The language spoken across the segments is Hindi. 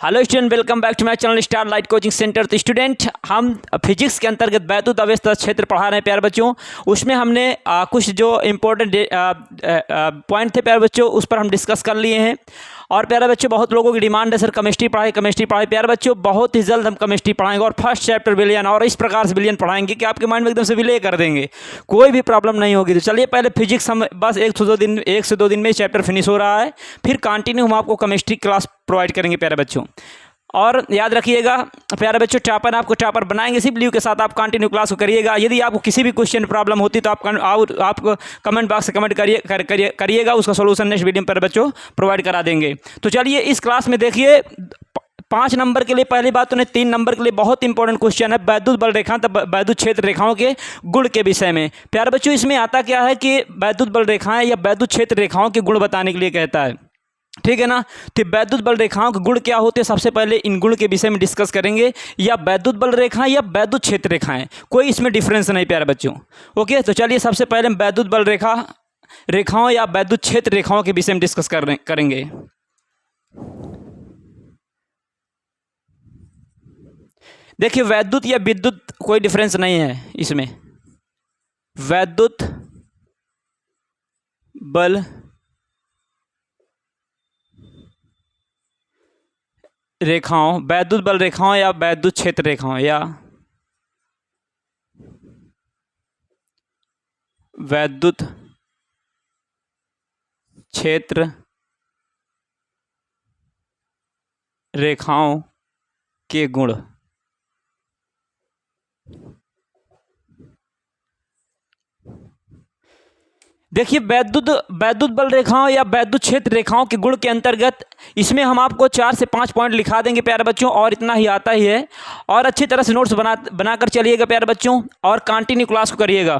Hello student, welcome back to my channel star light coaching centre. तो स्टूडेंट, हम फिजिक्स के अंतर्गत वैद्युत अवस्था क्षेत्र पढ़ा रहे हैं प्यारे बच्चों। उसमें हमने कुछ जो इम्पोर्टेंट पॉइंट थे प्यारे बच्चों, उस पर हम डिस्कस कर लिए हैं। और प्यारे बच्चों, बहुत लोगों की डिमांड है सर केमिस्ट्री पढ़ाए। प्यारे बच्चों, बहुत ही जल्द हम केमिस्ट्री पढ़ाएंगे और फर्स्ट चैप्टर विलियन और इस प्रकार से विलियन पढ़ाएंगे कि आपके माइंड में एकदम से विलय कर देंगे, कोई भी प्रॉब्लम नहीं होगी। तो चलिए, पहले फिजिक्स हम बस 1 से 2 दिन में चैप्टर फिनिश हो रहा है, फिर कंटिन्यू हम आपको केमिस्ट्री क्लास प्रोवाइड करेंगे प्यारे बच्चों। और याद रखिएगा प्यारे बच्चों, टॉपर आपको टॉपर बनाएंगे सिर्फ लीव के साथ। आप कंटिन्यू क्लास को करिएगा। यदि आपको किसी भी क्वेश्चन प्रॉब्लम होती तो आप कमेंट बॉक्स से कमेंट करिएगा, उसका सोल्यूशन नेक्स्ट वीडियो में प्यारे बच्चों प्रोवाइड करा देंगे। तो चलिए, इस क्लास में देखिए 5 नंबर के लिए पहली बात तो नहीं, 3 नंबर के लिए बहुत इंपॉर्टेंट क्वेश्चन है वैद्युत बल रेखा तब वैद्युत क्षेत्र रेखाओं के गुण के विषय में। प्यारे बच्चों, इसमें आता क्या है कि वैद्युत बल रेखाएं या वैद्युत क्षेत्र रेखाओं के गुण बताने के लिए कहता है, ठीक है ना। तो वैद्युत बल रेखाओं के गुण क्या होते हैं, सबसे पहले इन गुण के विषय में डिस्कस करेंगे। या वैद्युत बल रेखाएं या वैद्युत क्षेत्र रेखाएं, कोई इसमें डिफरेंस नहीं प्यारे बच्चों। ओके, तो चलिए सबसे पहले हम वैद्युत बल रेखाओं या वैद्युत क्षेत्र रेखाओं के विषय में डिस्कस करेंगे। देखिए, वैद्युत या विद्युत कोई डिफरेंस नहीं है इसमें। वैद्युत बल रेखाओं, वैद्युत बल रेखाओं या वैद्युत क्षेत्र रेखाओं या वैद्युत क्षेत्र रेखाओं के गुण। देखिए, वैद्युत बल रेखाओं या वैद्युत क्षेत्र रेखाओं के गुण के अंतर्गत इसमें हम आपको 4 से 5 पॉइंट लिखा देंगे प्यारे बच्चों, और इतना ही आता ही है। और अच्छी तरह से नोट्स बनाकर चलिएगा प्यारे बच्चों, और कंटिन्यू क्लास को करिएगा।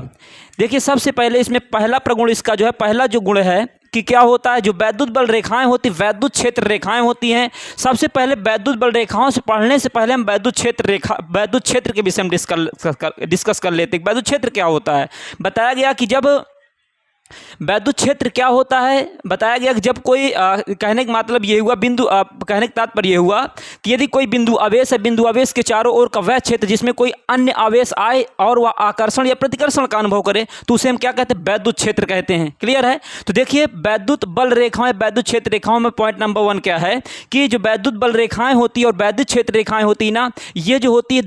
देखिए, सबसे पहले इसमें पहला प्रगुण इसका जो है, पहला जो गुण है कि क्या होता है, जो वैद्युत बल रेखाएं होती, वैद्युत क्षेत्र रेखाएं होती हैं। सबसे पहले वैद्युत बल रेखाओं से पढ़ने से पहले हम वैद्युत क्षेत्र के विषय में डिस्कस कर लेते हैं। वैद्युत क्षेत्र क्या होता है, बताया गया कि जब वैद्युत क्षेत्र क्या होता है, बताया गया कि जब कोई कहने का मतलब ये हुआ, कहने का तात्पर्य ये हुआ कि यदि कोई बिंदु आवेश है, बिंदु आवेश के चारों ओर का वह क्षेत्र जिसमें कोई अन्य आवेश आए और वह आकर्षण या प्रतिकर्षण का अनुभव करे, तो उसे हम क्या कहते हैं, वैद्युत क्षेत्र कहते हैं। क्लियर है। तो देखिए, वैद्युत बल रेखाएं, वैद्युत क्षेत्र रेखाओं में पॉइंट नंबर 1 क्या है कि जो वैद्युत बल रेखाएं होती है और वैद्युत क्षेत्र रेखाएं होती है ना, ये जो होती है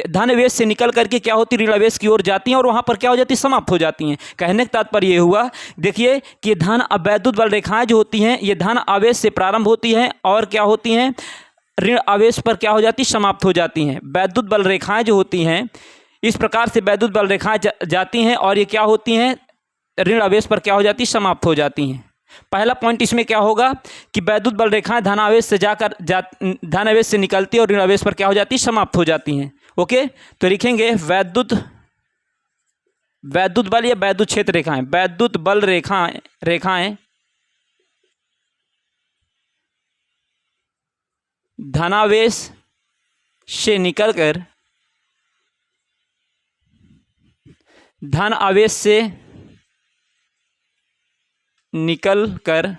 धन आवेश से निकल करके क्या होती है, ऋण आवेश की ओर जाती हैं और वहां पर क्या हो जाती है, समाप्त हो जाती हैं। कहने का तात्पर्य ये हुआ, देखिए कि धन वैद्युत बल रेखाएं जो होती हैं, ये धन आवेश से प्रारंभ होती हैं और क्या होती हैं, ऋण आवेश पर क्या हो जाती, समाप्त हो जाती हैं। वैद्युत बल रेखाएं जो होती हैं, इस प्रकार से वैद्युत बल रेखाएं जाती हैं और ये क्या होती हैं, ऋण आवेश पर क्या हो जाती, समाप्त हो जाती हैं। पहला पॉइंट इसमें क्या होगा कि वैद्युत बल रेखाएं धन आवेश से धन आवेश से निकलती है और ऋण आवेश पर क्या हो जाती, समाप्त हो जाती हैं। ओके, तो लिखेंगे वैद्युत बल या वैद्युत क्षेत्र रेखाएं, वैद्युत बल रेखाएं धनावेश से निकलकर धन आवेश से निकलकर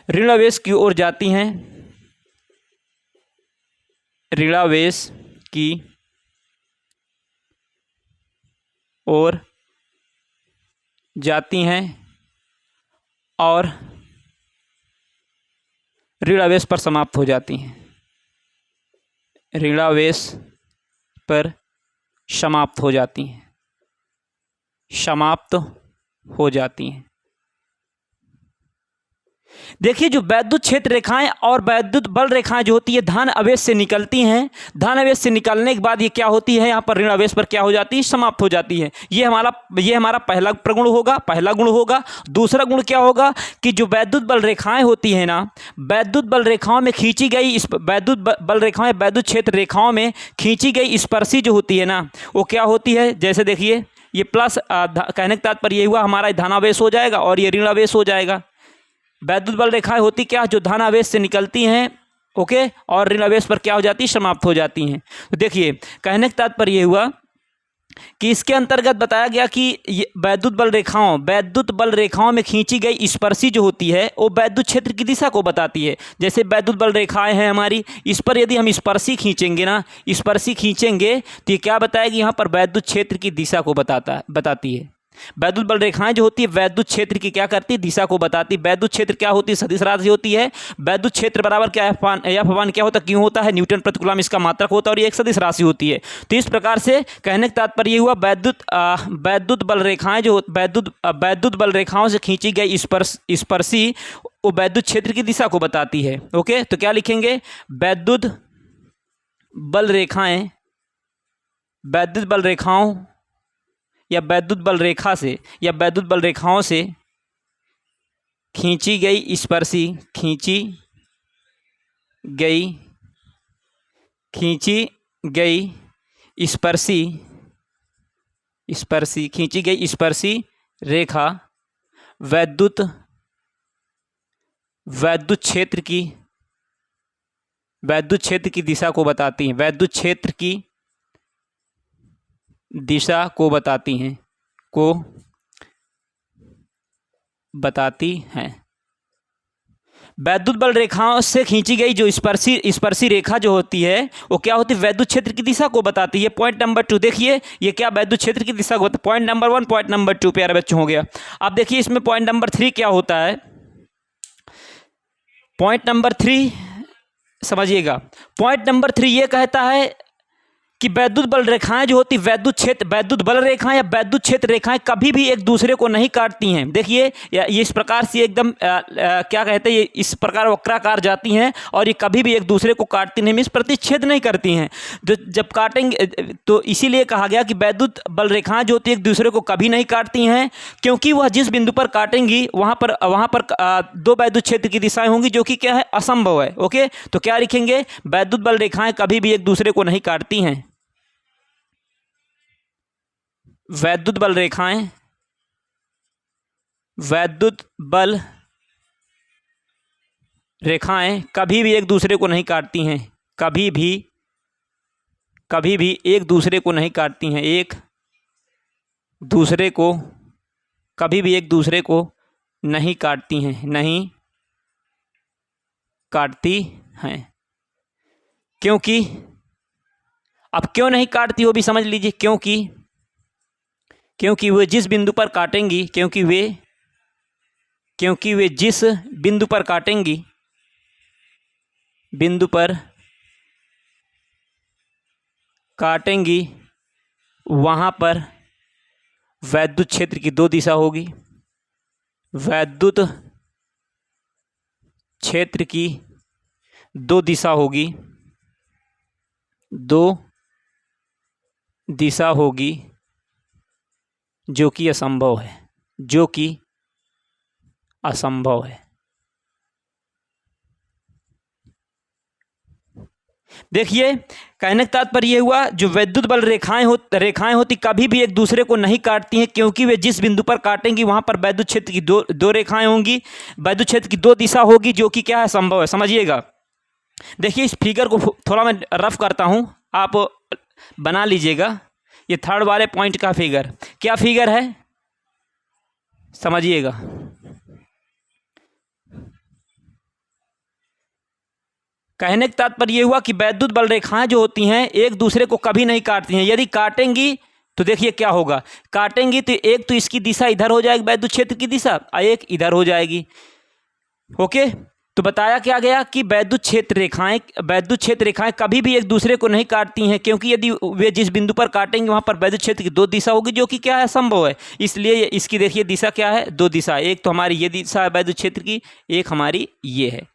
ऋण आवेश की ओर जाती हैं, ऋणावेश की ओर जाती हैं और ऋण आवेश पर समाप्त हो जाती हैं, ऋण आवेश पर समाप्त हो जाती हैं। देखिए, जो वैद्युत क्षेत्र रेखाएं और वैद्युत बल रेखाएं जो होती है, धन आवेश से निकलती हैं। धन आवेश से निकलने के बाद ये क्या होती है, यहाँ पर ऋण आवेश पर क्या हो जाती है, समाप्त हो जाती है। ये हमारा पहला प्रगुण होगा, पहला गुण होगा। दूसरा गुण क्या होगा कि जो वैद्युत बल रेखाएं होती हैं ना, वैद्युत बल रेखाओं में खींची गई वैद्युत बल रेखाएं वैद्युत क्षेत्र रेखाओं में खींची गई स्पर्शी जो होती है ना, वो क्या होती है, जैसे देखिए ये प्लस कहने का तात्पर्य ये हुआ, हमारा धनावेश हो जाएगा और ये ऋण आवेश हो जाएगा। वैद्युत बल रेखाएं होती क्या, जो धन आवेश से निकलती हैं, ओके, और ऋण आवेश पर क्या हो जाती है, समाप्त हो जाती हैं। तो देखिए, कहने का तात्पर्य ये हुआ कि इसके अंतर्गत बताया गया कि ये वैद्युत बल रेखाओं में खींची गई स्पर्शी जो होती है वो वैद्युत क्षेत्र की दिशा को बताती है। जैसे वैद्युत बल रेखाएं हैं हमारी, इस पर यदि हम स्पर्शी खींचेंगे तो ये क्या बताएगी, यहाँ पर वैद्युत क्षेत्र की दिशा को बताती है। वैद्युत बल रेखाएं जो होती है वैद्युत क्षेत्र की क्या करती है, दिशा को बताती है। वैद्युत क्षेत्र क्या होती है, सदिश राशि होती है। वैद्युत क्षेत्र बराबर क्या है, एफ अपान क्या होता है, क्यों होता है, न्यूटन प्रति कूलम इसका मात्रक होता है और ये एक सदिश राशि होती है। तो इस प्रकार से कहने का तात्पर्य हुआ वैद्युत बल रेखाओं से खींची गई स्पर्शी वो वैद्युत क्षेत्र की दिशा को बताती है। ओके, तो क्या लिखेंगे, वैद्युत बल रेखाओं या वैद्युत बल रेखाओं से खींची गई स्पर्शी रेखा वैद्युत क्षेत्र की दिशा को बताती हैं, वैद्युत क्षेत्र की दिशा को बताती हैं। वैद्युत बल रेखाओं से खींची गई जो स्पर्शी रेखा जो होती है वो क्या होती है, वैद्युत क्षेत्र की दिशा को बताती है। पॉइंट नंबर 2 देखिए, ये क्या वैद्युत क्षेत्र की दिशा को बताती है। पॉइंट नंबर 1, पॉइंट नंबर 2 प्यारे बच्चों हो गया। अब देखिए इसमें पॉइंट नंबर 3 क्या होता है। पॉइंट नंबर 3 समझिएगा, पॉइंट नंबर 3 ये कहता है कि वैद्युत बल रेखाएं जो होती वैद्युत बल रेखाएं या वैद्युत क्षेत्र रेखाएं कभी भी एक दूसरे को नहीं काटती हैं। देखिए ये इस प्रकार से एकदम क्या कहते हैं, ये इस प्रकार वक्राकार जाती हैं और ये कभी भी एक दूसरे को काटती नहीं, मीन्स प्रतिच्छेद नहीं करती हैं। जब काटेंगे तो इसीलिए कहा गया कि वैद्युत बल रेखाएं जो होती है एक दूसरे को कभी नहीं काटती हैं, क्योंकि वह जिस बिंदु पर काटेंगी वहाँ पर दो वैद्युत क्षेत्र की दिशाएं होंगी जो कि क्या है, असंभव है। ओके, तो क्या लिखेंगे, वैद्युत बल रेखाएं कभी भी एक दूसरे को नहीं काटती हैं। वैद्युत बल रेखाएं कभी भी एक दूसरे को नहीं काटती हैं, कभी भी एक दूसरे को नहीं काटती हैं, कभी भी एक दूसरे को नहीं काटती हैं, क्योंकि अब क्यों नहीं काटती वो भी समझ लीजिए। क्योंकि वे जिस बिंदु पर काटेंगी जिस बिंदु पर काटेंगी वहाँ पर वैद्युत क्षेत्र की दो दिशा होगी, वैद्युत क्षेत्र की दो दिशा होगी जो कि असंभव है, देखिए कहने का तात्पर्य हुआ जो वैद्युत बल रेखाएं होती कभी भी एक दूसरे को नहीं काटती हैं, क्योंकि वे जिस बिंदु पर काटेंगी वहां पर वैद्युत क्षेत्र की दो रेखाएं होंगी, वैद्युत क्षेत्र की दो दिशा होगी जो कि क्या है, संभव है। समझिएगा, देखिए इस फिगर को थोड़ा मैं रफ करता हूं, आप बना लीजिएगा। ये थर्ड वाले पॉइंट का फिगर, क्या फिगर है समझिएगा। कहने का तात्पर्य हुआ कि वैद्युत बल रेखाएं जो होती हैं एक दूसरे को कभी नहीं काटती हैं। यदि काटेंगी तो देखिए क्या होगा, काटेंगी तो एक तो इसकी दिशा इधर हो जाएगी, वैद्युत क्षेत्र की दिशा, और एक इधर हो जाएगी। ओके, तो बताया क्या गया कि वैद्युत क्षेत्र रेखाएं कभी भी एक दूसरे को नहीं काटती हैं, क्योंकि यदि वे जिस बिंदु पर काटेंगे वहां पर वैद्युत क्षेत्र की दो दिशा होगी जो कि क्या है, संभव है। इसलिए इसकी देखिए दिशा क्या है, दो दिशा, एक तो हमारी ये दिशा है वैद्युत क्षेत्र की, एक हमारी ये है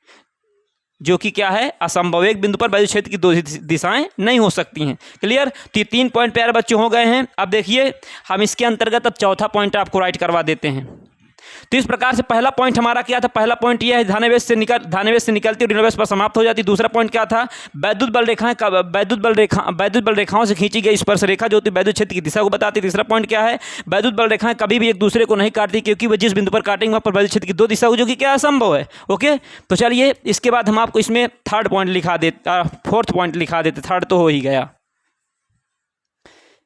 जो कि क्या है, असंभव। एक बिंदु पर वैद्युत क्षेत्र की दो दिशाएं नहीं हो सकती हैं। क्लियर, तो 3 पॉइंट प्यारे बच्चों हो गए हैं। अब देखिए हम इसके अंतर्गत अब चौथा पॉइंट आपको राइट करवा देते हैं। तो इस प्रकार से पहला पॉइंट हमारा क्या था, पहला पॉइंट यह है धनावेश से निकलती और ऋणावेश पर समाप्त हो जाती। दूसरा पॉइंट क्या था, वैद्युत बल रेखाओं से खींची गई स्पर्श रेखा जो होती है वैद्युत क्षेत्र की दिशा को बताती। तीसरा पॉइंट क्या है, वैद्युत बल रेखाएं कभी भी एक दूसरे को नहीं काटती, क्योंकि वह जिस बिंदु पर काटेंगे वहां पर वैद्युत क्षेत्र की दो दिशा हो जो कि क्या असंभव है। ओके, तो चलिए इसके बाद हम आपको इसमें फोर्थ पॉइंट लिखा देते, थर्ड तो हो ही गया।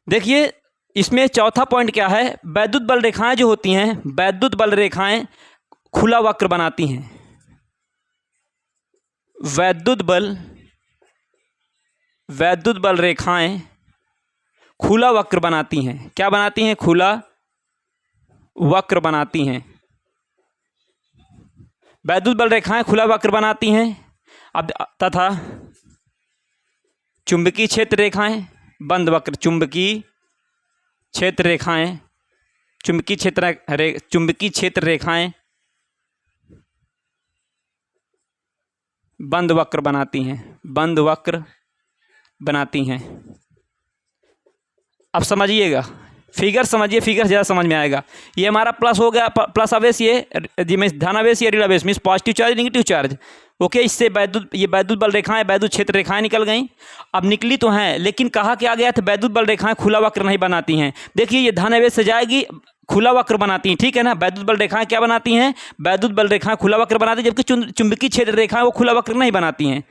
देखिए इसमें चौथा पॉइंट क्या है, वैद्युत बल रेखाएं जो होती हैं, वैद्युत बल रेखाएं खुला वक्र बनाती हैं। वैद्युत बल रेखाएं खुला वक्र बनाती हैं। क्या बनाती हैं? खुला वक्र बनाती हैं। वैद्युत बल रेखाएं खुला वक्र बनाती हैं। अब तथा चुंबकीय क्षेत्र रेखाएं बंद वक्र, चुंबकीय क्षेत्र रेखाएं बंद वक्र बनाती हैं, बंद वक्र बनाती हैं। अब समझिएगा, फिगर समझिए, फिगर ज़्यादा समझ में आएगा। ये हमारा प्लस हो गया, प्लस आवेश, ये मीन्स धनावेश या ऋण आवेश means positive charge negative charge. Okay, इससे ये वैद्युत बल रेखाएं, वैद्युत क्षेत्र रेखाएं निकल गई। अब निकली तो हैं, लेकिन कहा क्या गया था, वैद्युत बल रेखाएं खुला वक्र नहीं बनाती हैं। देखिए ये धनावेश से जाएगी, खुला वक्र बनाती हैं, ठीक है ना। वैद्युत बल रेखाएं क्या बनाती हैं? वैद्युत बल रेखाएं खुला वक्र बनाती हैं, जबकि चुंबकीय क्षेत्र रेखाएं वो खुला वक्र नहीं बनाती हैं।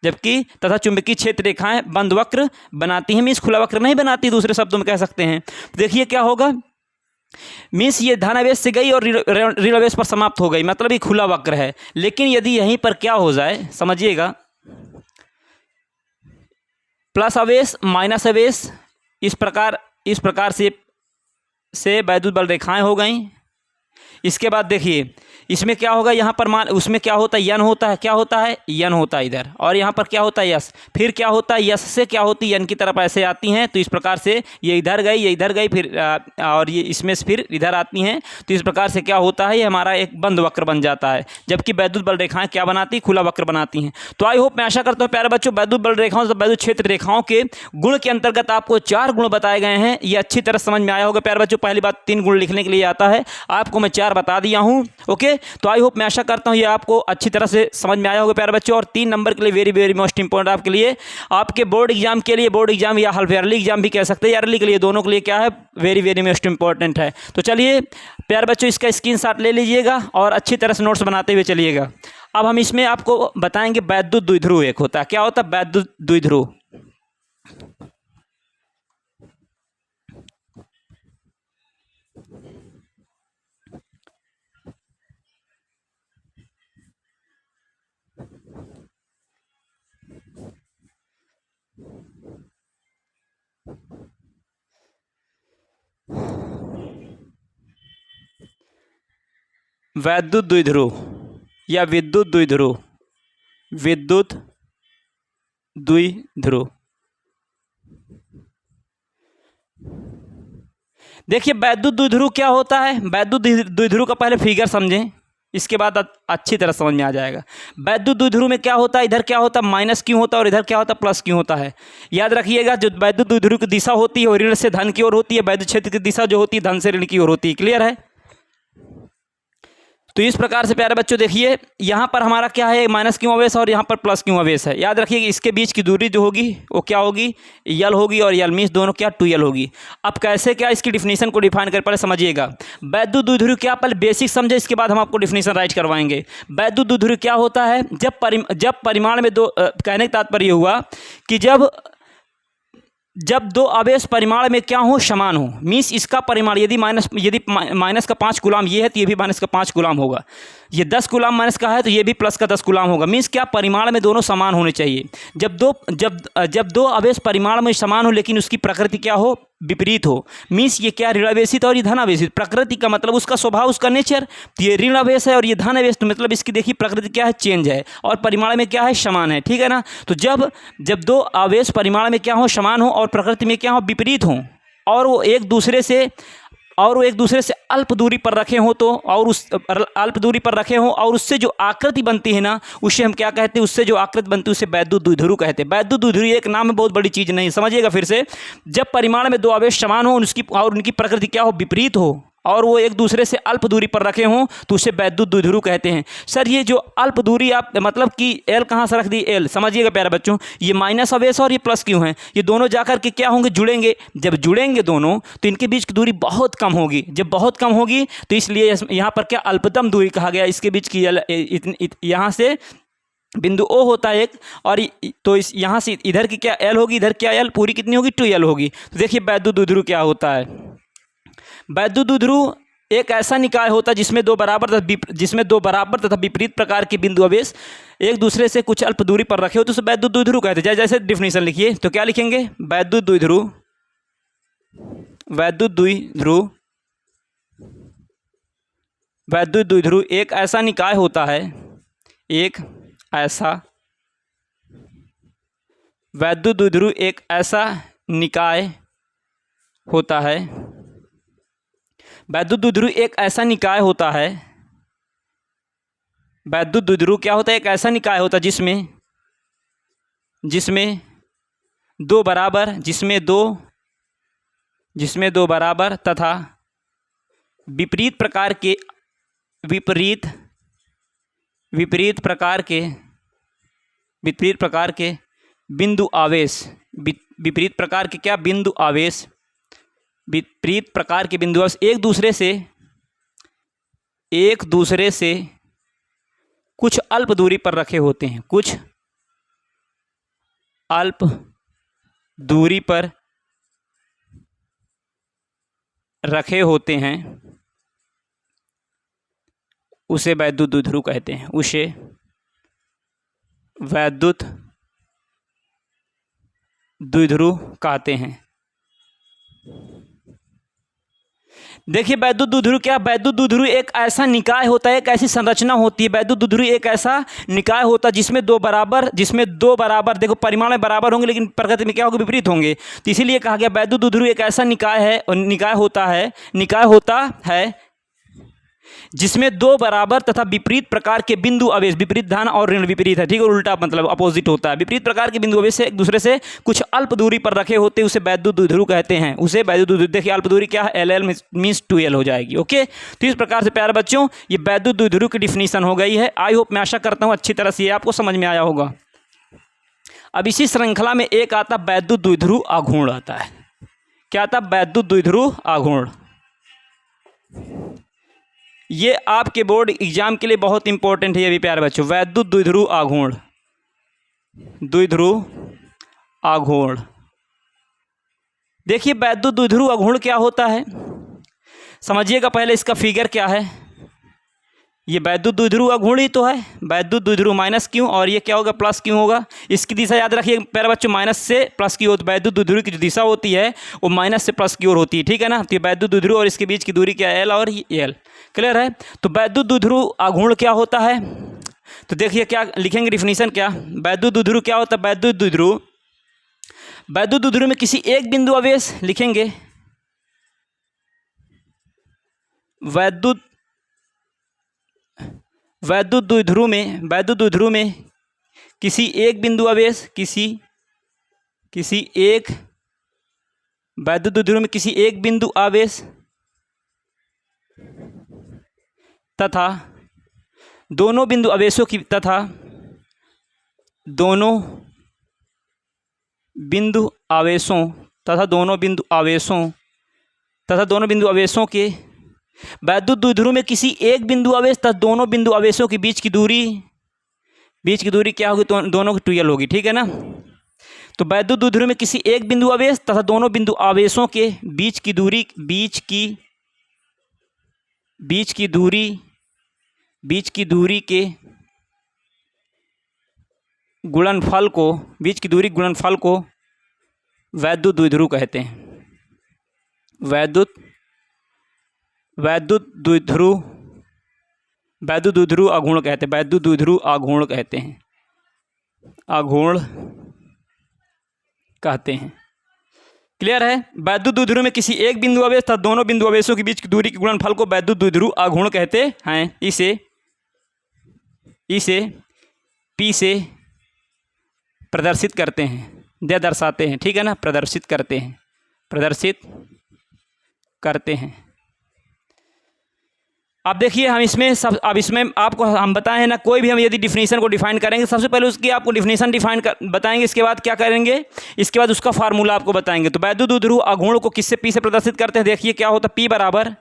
जबकि तथा चुंबकीय क्षेत्र रेखाएं बंद वक्र बनाती हैं, मीन्स खुला वक्र नहीं बनाती, दूसरे शब्दों में कह सकते हैं। देखिए क्या होगा, मीन्स ये धनावेश से गई और ऋण आवेश पर समाप्त हो गई, मतलब ये खुला वक्र है। लेकिन यदि यहीं पर क्या हो जाए, समझिएगा, प्लस आवेश माइनस आवेश, इस प्रकार से वैद्युत बल रेखाएं हो गई। इसके बाद देखिए इसमें क्या होगा, यहाँ पर उसमें क्या होता है, यन होता है, क्या होता है, यन होता है इधर, और यहाँ पर क्या होता है, यस। फिर क्या होता है, यस से क्या होती है, यन की तरफ ऐसे आती हैं। तो इस प्रकार से ये इधर गई, ये इधर गई, फिर और ये इसमें से फिर इधर आती हैं। तो इस प्रकार से क्या होता है, ये हमारा एक बंद वक्र बन जाता है। जबकि वैद्युत बल रेखाएं क्या बनाती, खुला वक्र बनाती हैं। तो आई होप, मैं आशा करता हूँ प्यारे बच्चों, वैद्युत बल रेखाओं से वैद्युत क्षेत्र रेखाओं के गुण के अंतर्गत आपको 4 गुण बताए गए हैं। ये अच्छी तरह समझ में आया होगा प्यारे बच्चों। पहली बात, 3 गुण लिखने के लिए आता है, आपको मैं 4 बता दिया हूँ। ओके, तो आई होप, मैं आशा करता हूं ये आपको अच्छी तरह से समझ में आया होगा प्यारे बच्चों। और 3 नंबर के लिए वेरी वेरी मोस्ट इंपॉर्टेंट आपके लिए, आपके बोर्ड एग्जाम के लिए, बोर्ड एग्जाम या हाफ ईयरली एग्जाम भी कह सकते हैं, ईयरली के लिए, दोनों के लिए क्या है, वेरी वेरी मोस्ट इंपॉर्टेंट है। तो चलिए प्यारे बच्चों, इसका स्क्रीनशॉट ले लीजिएगा और अच्छी तरह से नोट्स बनाते हुए चलिएगा। अब हम इसमें आपको बताएंगे वैद्युत द्विध्रुव एक होता है। क्या होता है वैद्युत द्विध्रुव? वैद्युत द्विध्रुव या विद्युत द्विध्रुव, विद्युत द्विध्रुव। देखिए वैद्युत द्विध्रुव क्या होता है, वैद्युत द्विध्रुव का पहले फिगर समझें, इसके बाद अच्छी तरह समझ में आ जाएगा। वैद्युत द्विध्रुव में क्या होता है, इधर क्या होता है माइनस क्यों होता है और इधर क्या होता है प्लस क्यों होता है। याद रखिएगा, जो वैद्युत द्विध्रुव की दिशा होती है वो ऋण से धन की ओर होती है, वैद्युत क्षेत्र की दिशा जो होती है धन से ऋण की ओर होती है। क्लियर है? तो इस प्रकार से प्यारे बच्चों देखिए, यहाँ पर हमारा क्या है, माइनस क्यों आवेश और यहाँ पर प्लस क्यों आवेश है। याद रखिए इसके बीच की दूरी जो होगी वो क्या होगी, यल होगी, और यल मीन्स दोनों क्या 2l होगी। अब कैसे क्या इसकी डिफिनीशन को डिफाइन कर, पहले समझिएगा। वैद्युत द्विध्रुव क्या, पहले बेसिक समझे, इसके बाद हम आपको डिफिनीशन राइट करवाएंगे। वैद्युत द्विध्रुव क्या होता है, जब परिमाण में दो, कहने का तात्पर्य हुआ कि जब 2 आवेश परिमाण में क्या हो, समान हो। मीन्स इसका परिमाण यदि माइनस का 5 कूलाम ये है तो ये भी माइनस का 5 कूलाम होगा। ये 10 कूलाम माइनस का है तो ये भी प्लस का 10 कूलाम होगा। मीन्स क्या, परिमाण में दोनों समान होने चाहिए। जब दो आवेश परिमाण में समान हो लेकिन उसकी प्रकृति क्या हो, विपरीत हो। मीन्स ये क्या, ऋणावेशित और ये धनावेशित। प्रकृति का मतलब उसका स्वभाव, उसका नेचर। तो ये ऋण आवेश है और ये धनावेश, तो मतलब इसकी देखिए प्रकृति क्या है, चेंज है, और परिमाण में क्या है, समान है। ठीक है ना। तो जब 2 आवेश परिमाण में क्या हो, समान हो, और प्रकृति में क्या हो, विपरीत हो, और वो एक दूसरे से अल्प दूरी पर रखे हो, तो और उस अल्प दूरी पर रखे हो और उससे जो आकृति बनती है ना, उसे हम क्या कहते हैं, उससे जो आकृति बनती है उसे वैद्युत द्विध्रुव कहते हैं। वैद्युत द्विध्रुव एक नाम में, बहुत बड़ी चीज़ नहीं, समझिएगा फिर से। जब परिमाण में 2 आवेश समान हो और उनकी प्रकृति क्या हो, विपरीत हो, और वो एक दूसरे से अल्प दूरी पर रखे हों, तो उसे वैद्युत द्विध्रुव कहते हैं। सर ये जो अल्प दूरी, आप मतलब कि एल कहाँ से रख दी, एल, समझिएगा प्यारे बच्चों, ये माइनस आवेश और ये प्लस क्यों है, ये दोनों जाकर के क्या होंगे, जुड़ेंगे। जब जुड़ेंगे दोनों तो इनके बीच की दूरी बहुत कम होगी। जब बहुत कम होगी तो इसलिए यहाँ पर क्या, अल्पतम दूरी कहा गया। इसके बीच की यहाँ से बिंदु O होता है एक, और तो इस यहाँ से इधर की क्या L होगी, इधर क्या L, पूरी कितनी होगी 2L होगी। तो देखिए वैद्युत द्विध्रुव क्या होता है। वैद्युत द्विध्रुव एक ऐसा निकाय होता है जिसमें दो बराबर तथा विपरीत प्रकार के बिंदु आवेश एक दूसरे से कुछ अल्प दूरी पर रखे हो तो उसे वैद्युत द्विध्रुव कहते हैं। जैसे डिफिनीशन लिखिए तो क्या लिखेंगे, वैद्युत द्विध्रुव एक ऐसा निकाय होता है, वैद्युत द्विध्रुव एक ऐसा निकाय होता है, वैद्युत द्विध्रुव एक ऐसा निकाय होता है, वैद्युत द्विध्रुव क्या होता है, एक ऐसा निकाय होता है जिसमें दो बराबर तथा विपरीत प्रकार के बिंदु आवेश एक दूसरे से कुछ अल्प दूरी पर रखे होते हैं, उसे वैद्युत द्विध्रुव कहते हैं, देखिए वैद्युत द्विध्रुव एक ऐसा निकाय होता है, एक ऐसी संरचना होती है। वैद्युत द्विध्रुव एक ऐसा निकाय होता है जिसमें दो बराबर देखो परिमाण में बराबर होंगे लेकिन प्रकृति में क्या होंगे, विपरीत होंगे। तो इसीलिए कहा गया वैद्युत द्विध्रुव एक ऐसा निकाय होता है जिसमें दो बराबर तथा विपरीत प्रकार के बिंदु आवेश, विपरीत धन और ऋण विपरीत है, ठीक है, उल्टा मतलब अपोजिट होता है। विपरीत प्रकार के बिंदु आवेश से एक दूसरे से कुछ अल्प दूरी पर रखे होते हैं, उसे वैद्युत द्विध्रुव कहते हैं। देखिए अल्प दूरी क्या है, LL मीन्स 2L हो जाएगी। ओके, तो इस प्रकार से प्यारे बच्चों ये वैद्युत द्विध्रुव की डिफिनीशन हो गई है। आई होप, मैं आशा करता हूँ अच्छी तरह से ये आपको समझ में आया होगा। अब इसी श्रृंखला में एक आता वैद्युत द्विध्रुव आघूर्ण आता है। क्या आता, वैद्युत द्विध्रुव आघूर्ण। ये आपके बोर्ड एग्जाम के लिए बहुत इंपॉर्टेंट है ये भी प्यारे बच्चों। वैद्युत द्विध्रुव आघूर्ण। देखिए वैद्युत द्विध्रुव आघूर्ण क्या होता है, समझिएगा। पहले इसका फिगर क्या है, ये वैद्युत द्विध्रुव आघूर्ण ही तो है। वैद्युत द्विध्रुव माइनस क्यों, और ये क्या होगा, प्लस क्यों होगा। इसकी दिशा याद रखिए प्यारे बच्चों, माइनस से प्लस की ओर। वैद्युत द्विध्रुव की जो दिशा होती है वो माइनस से प्लस की ओर होती है, ठीक है ना। तो ये वैद्युत द्विध्रुव और इसके बीच की दूरी क्या है, L और L। क्लियर है। तो वैद्युत द्विध्रुव आघूर्ण क्या होता है, तो देखिए क्या लिखेंगे डिफिनीशन क्या, वैद्युत द्विध्रुव क्या होता है। वैद्युत द्विध्रुव में किसी एक बिंदु आवेश लिखेंगे, वैद्युत द्विध्रुव में किसी एक बिंदु आवेश वैद्युत द्विध्रुव में किसी एक बिंदु आवेश तथा दोनों बिंदु आवेशों के वैद्युत द्विध्रुव में किसी एक बिंदु आवेश तथा दोनों बिंदु आवेशों के बीच की दूरी क्या होगी, तो दोनों की 2L होगी, ठीक है ना। तो वैद्युत द्विध्रुव में किसी एक बिंदु आवेश तथा दोनों बिंदु आवेशों के बीच की दूरी के गुणनफल को वैद्युत द्विध्रुव कहते हैं। वैद्युत द्विध्रुव आघूर्ण कहते हैं। क्लियर है। वैद्युत द्विध्रुव में किसी एक बिंदु आवेश तथा दोनों बिंदु आवेशों के बीच की दूरी के गुणनफल को वैद्युत द्विध्रुव आघूर्ण कहते हैं। इसे P से प्रदर्शित करते हैं, दर्शाते हैं, ठीक है ना, प्रदर्शित करते हैं। अब देखिए हम इसमें आपको हम बताएं ना, कोई भी हम यदि डिफिनीशन को डिफाइन करेंगे, सबसे पहले उसकी आपको डिफिनीशन बताएंगे। इसके बाद क्या करेंगे, इसके बाद उसका फार्मूला आपको बताएंगे। तो वैद्युत द्विध्रुव आघूर्ण को किससे, P से प्रदर्शित करते हैं। देखिए क्या होता है, P बराबर,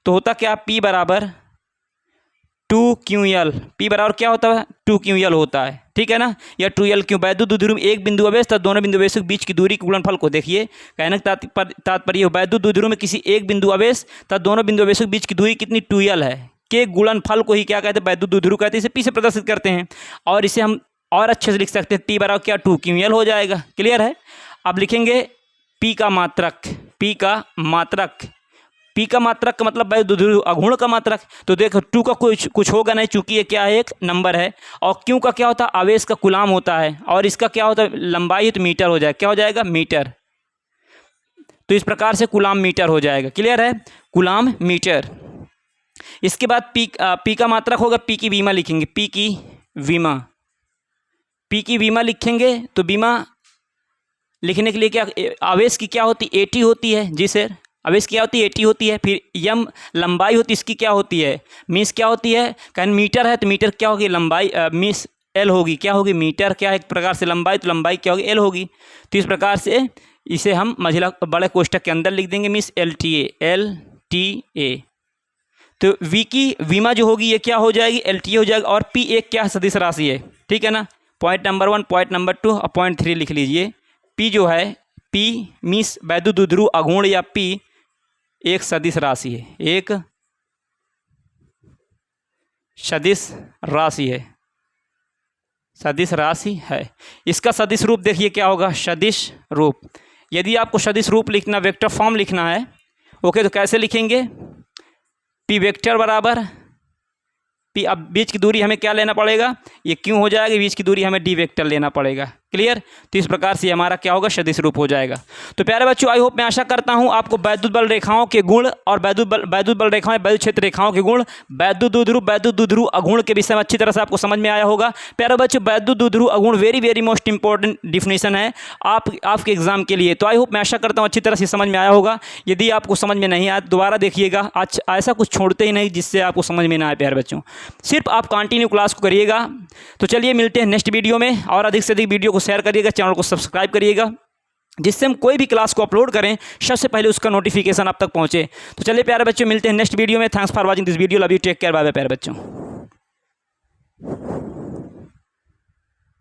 तो होता क्या, P बराबर 2QL। P बराबर क्या होता है, 2QL होता है। ठीक है ना, या 2l क्यों। वैद्युत द्विध्रुव में एक बिंदु अवेश तथा दोनों बिंदु अवेशों के बीच की दूरी के गुणनफल को देखिए। कहने का तात्पर्य वैद्युत द्विध्रुव में किसी एक बिंदु अवेश तथा दोनों बिंदु अवेशों के बीच की दूरी कितनी 2l है के गुणनफल को ही क्या कहते हैं, वैद्युत द्विध्रुव कहते हैं। इसे पी से प्रदर्शित करते हैं और इसे हम और अच्छे से लिख सकते हैं, टी बराबर क्या 2 QL हो जाएगा। क्लियर है। अब लिखेंगे पी का मात्रक, पी का मात्रक, पी का मात्रक का मतलब वैद्युत द्विध्रुव अघूर्ण का मात्रक। तो देखो 2 का कुछ होगा नहीं, चूंकि ये क्या है, एक नंबर है। और क्यों का क्या होता है, आवेश का कूलाम होता है, और इसका क्या होता है, लंबाई है तो मीटर हो जाएगा। क्या हो जाएगा, मीटर। तो इस प्रकार से कूलाम मीटर हो जाएगा। क्लियर है, कूलाम मीटर। इसके बाद पी का मात्रक होगा, पी की विमा लिखेंगे, पी की विमा, पी की विमा लिखेंगे। तो विमा लिखने के लिए क्या, आवेश की क्या होती, AT होती है। जी सर, आवेश क्या होती है, AT होती है। फिर यम लंबाई होती है, इसकी क्या होती है, मीस क्या होती है, कहन मीटर है तो मीटर क्या होगी, लंबाई मीस L होगी। क्या होगी, मीटर क्या है एक प्रकार से लंबाई, तो लंबाई क्या होगी, L होगी। तो इस प्रकार से इसे हम मझिला बड़े कोष्टक के अंदर लिख देंगे, मीस LTA। तो V की विमा जो होगी ये क्या हो जाएगी, LTA हो जाएगा। और P एक क्या सदिश राशि है, ठीक है ना। पॉइंट नंबर 1, पॉइंट नंबर 2 और पॉइंट 3 लिख लीजिए। P जो है, P मीस वैद्युत द्विध्रुव अघूर्ण या P एक सदिश राशि है, एक सदिश राशि है, सदिश राशि है। इसका सदिश रूप देखिए क्या होगा, सदिश रूप। यदि आपको सदिश रूप लिखना, वेक्टर फॉर्म लिखना है, ओके, तो कैसे लिखेंगे, P वेक्टर बराबर P। अब बीच की दूरी हमें क्या लेना पड़ेगा, ये क्यों हो जाएगा, बीच की दूरी हमें D वेक्टर लेना पड़ेगा। क्लियर। तो इस प्रकार से हमारा क्या होगा, सदिश रूप हो जाएगा। तो प्यारे बच्चों, आई होप, मैं आशा करता हूं आपको वैद्युत बल रेखाओं के गुण और वैद्युत बल रेखाएं, वैद्युत क्षेत्र रेखाओं के गुण, वैद्युत द्विध्रुव अगुण के विषय में अच्छी तरह से आपको समझ में आया होगा। प्यारे बच्चों, वैद्युत द्विध्रुव अगुण वेरी मोस्ट इंपॉर्टेंट डिफिनेशन है आपके एग्जाम के लिए। तो आई होप, मैं आशा करता हूँ अच्छी तरह से समझ में आया होगा। यदि आपको समझ में नहीं आया दोबारा देखिएगा, ऐसा कुछ छोड़ते ही नहीं जिससे आपको समझ में ना आए। प्यारे बच्चों, सिर्फ आप कंटिन्यू क्लास को करिएगा। तो चलिए मिलते हैं नेक्स्ट वीडियो में, और अधिक से अधिक वीडियो को शेयर करिएगा, चैनल को सब्सक्राइब करिएगा, जिससे हम कोई भी क्लास को अपलोड करें सबसे पहले उसका नोटिफिकेशन आप तक पहुंचे। तो चलिए प्यारे बच्चों, मिलते हैं नेक्स्ट वीडियो में। Thanks for watching this video. Love you, take care, bye bye प्यारे बच्चों।